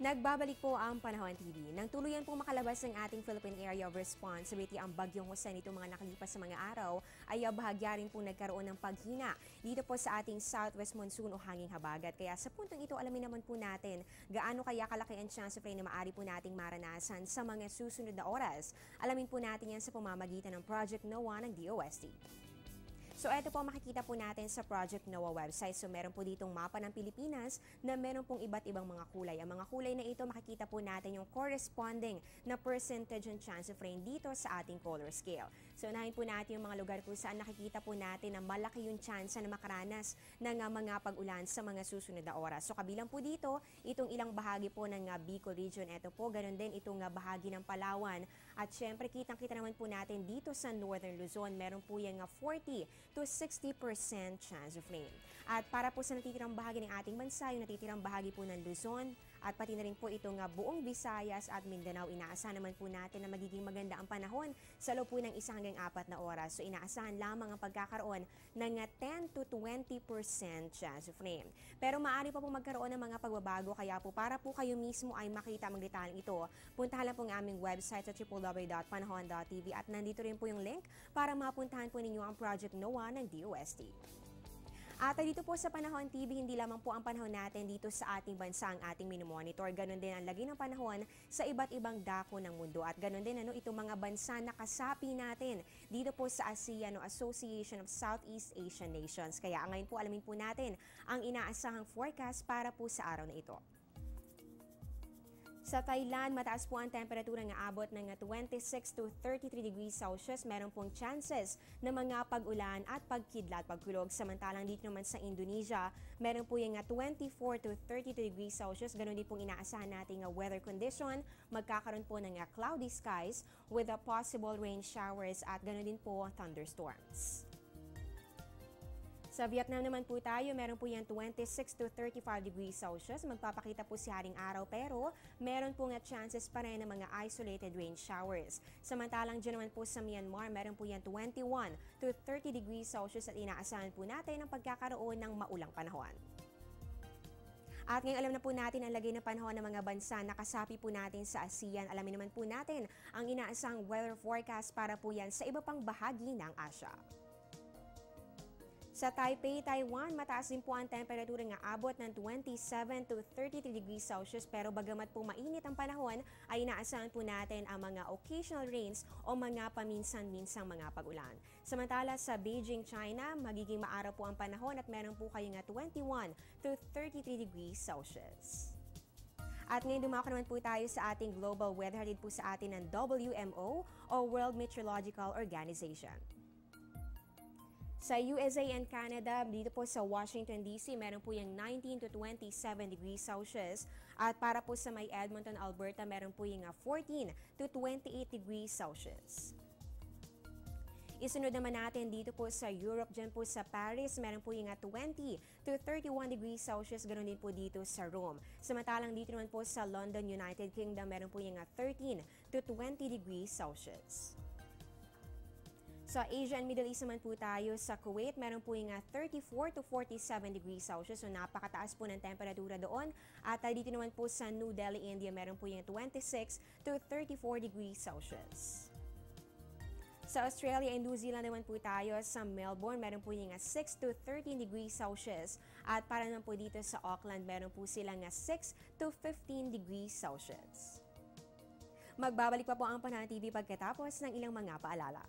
Nagbabalik po ang Panahon TV. Nang tuluyan pong makalabas ng ating Philippine Area of Responsibility ang bagyong Jose nitong mga nakalipas sa mga araw, ay bahagya rin pong nagkaroon ng paghina dito po sa ating southwest monsoon o hanging habagat. Kaya sa puntong ito, alamin naman po natin gaano kaya kalaki ang chance of rain na maaari po nating maranasan sa mga susunod na oras. Alamin po natin yan sa pamamagitan ng Project NOAA ng DOST. So ito po makikita po natin sa Project NOAA website. So meron po ditong mapa ng Pilipinas na meron pong iba't ibang mga kulay. Ang mga kulay na ito makikita po natin yung corresponding na percentage and chance of rain dito sa ating color scale. So unahin po natin yung mga lugar kung saan nakikita po natin na malaki yung chance na makaranas ng mga pag-ulan sa mga susunod na oras. So kabilang po dito, itong ilang bahagi po ng Bicol region. Ito po, ganun din itong bahagi ng Palawan. At syempre, kitang-kita naman po natin dito sa Northern Luzon, meron po yung 40 to 60% chance of rain. At para po sa natitirang bahagi ng ating bansa, yung natitirang bahagi po ng Luzon at pati na rin po itong buong Visayas at Mindanao, inaasahan naman po natin na magiging maganda ang panahon sa loob po ng 1 hanggang 4 na oras. So inaasahan lamang ang pagkakaroon ng 10 to 20% chance of rain. Pero maaari pa po magkaroon ng mga pagbabago, kaya po para po kayo mismo ay makita ang detalye ito, puntahan lang po ang aming website sa www.panahon.tv at nandito rin po yung link para mapuntahan po ninyo ang Project NOAA ng DOST. At dito po sa Panahon TV, hindi lamang po ang panahon natin dito sa ating bansa ang ating minomonitor. Ganon din ang lagi ng panahon sa iba't ibang dako ng mundo. At ganon din itong mga bansa na kasapi natin dito po sa ASEAN o Association of Southeast Asian Nations. Kaya ngayon po alamin po natin ang inaasahang forecast para po sa araw na ito. Sa Thailand, mataas po ang temperatura ng aabot ng 26 to 33 degrees Celsius. Meron pong chances na mga pag-ulan at pagkidlat, pagkulog. Samantalang dito naman sa Indonesia, meron po yung 24 to 32 degrees Celsius. Ganon din pong inaasahan nating weather condition. Magkakaroon po ng cloudy skies with possible rain showers at ganon din po thunderstorms. Sa Vietnam naman po tayo, meron po yan 26 to 35 degrees Celsius. Magpapakita po si haring araw pero meron po chances pa rin ng mga isolated rain showers. Samantalang dyan naman po sa Myanmar, meron po yan 21 to 30 degrees Celsius at inaasahan po natin ang pagkakaroon ng maulang panahon. At ngayon alam na po natin ang lagay ng panahon ng mga bansa na kasapi po natin sa ASEAN. Alamin naman po natin ang inaasahang weather forecast para po yan sa iba pang bahagi ng Asia. Sa Taipei, Taiwan, mataas din po ang temperatura ng abot ng 27 to 33 degrees Celsius pero bagamat po mainit ang panahon ay inaasahan po natin ang mga occasional rains o mga paminsan-minsang mga pag-ulan. Samantala sa Beijing, China, magiging maaraw po ang panahon at meron po kayong 21 to 33 degrees Celsius. At ngayon dumako naman po tayo sa ating global weather hatid po sa atin ng WMO o World Meteorological Organization. Sa USA and Canada, dito po sa Washington DC, meron po yung 19 to 27 degrees Celsius. At para po sa may Edmonton, Alberta, meron po yung 14 to 28 degrees Celsius. Isunod naman natin dito po sa Europe, dyan po sa Paris, meron po yung 20 to 31 degrees Celsius, ganoon din po dito sa Rome. Samantalang dito naman po sa London, United Kingdom, meron po yung 13 to 20 degrees Celsius. Sa Asia and Middle East naman po tayo, sa Kuwait, meron po yung 34 to 47 degrees Celsius. So napakataas po ng temperatura doon. At dito naman po sa New Delhi, India, meron po yung 26 to 34 degrees Celsius. Sa Australia and New Zealand naman po tayo, sa Melbourne, meron po yung 6 to 13 degrees Celsius. At para naman po dito sa Auckland, meron po silang 6 to 15 degrees Celsius. Magbabalik pa po ang Panahon TV pagkatapos ng ilang mga paalala.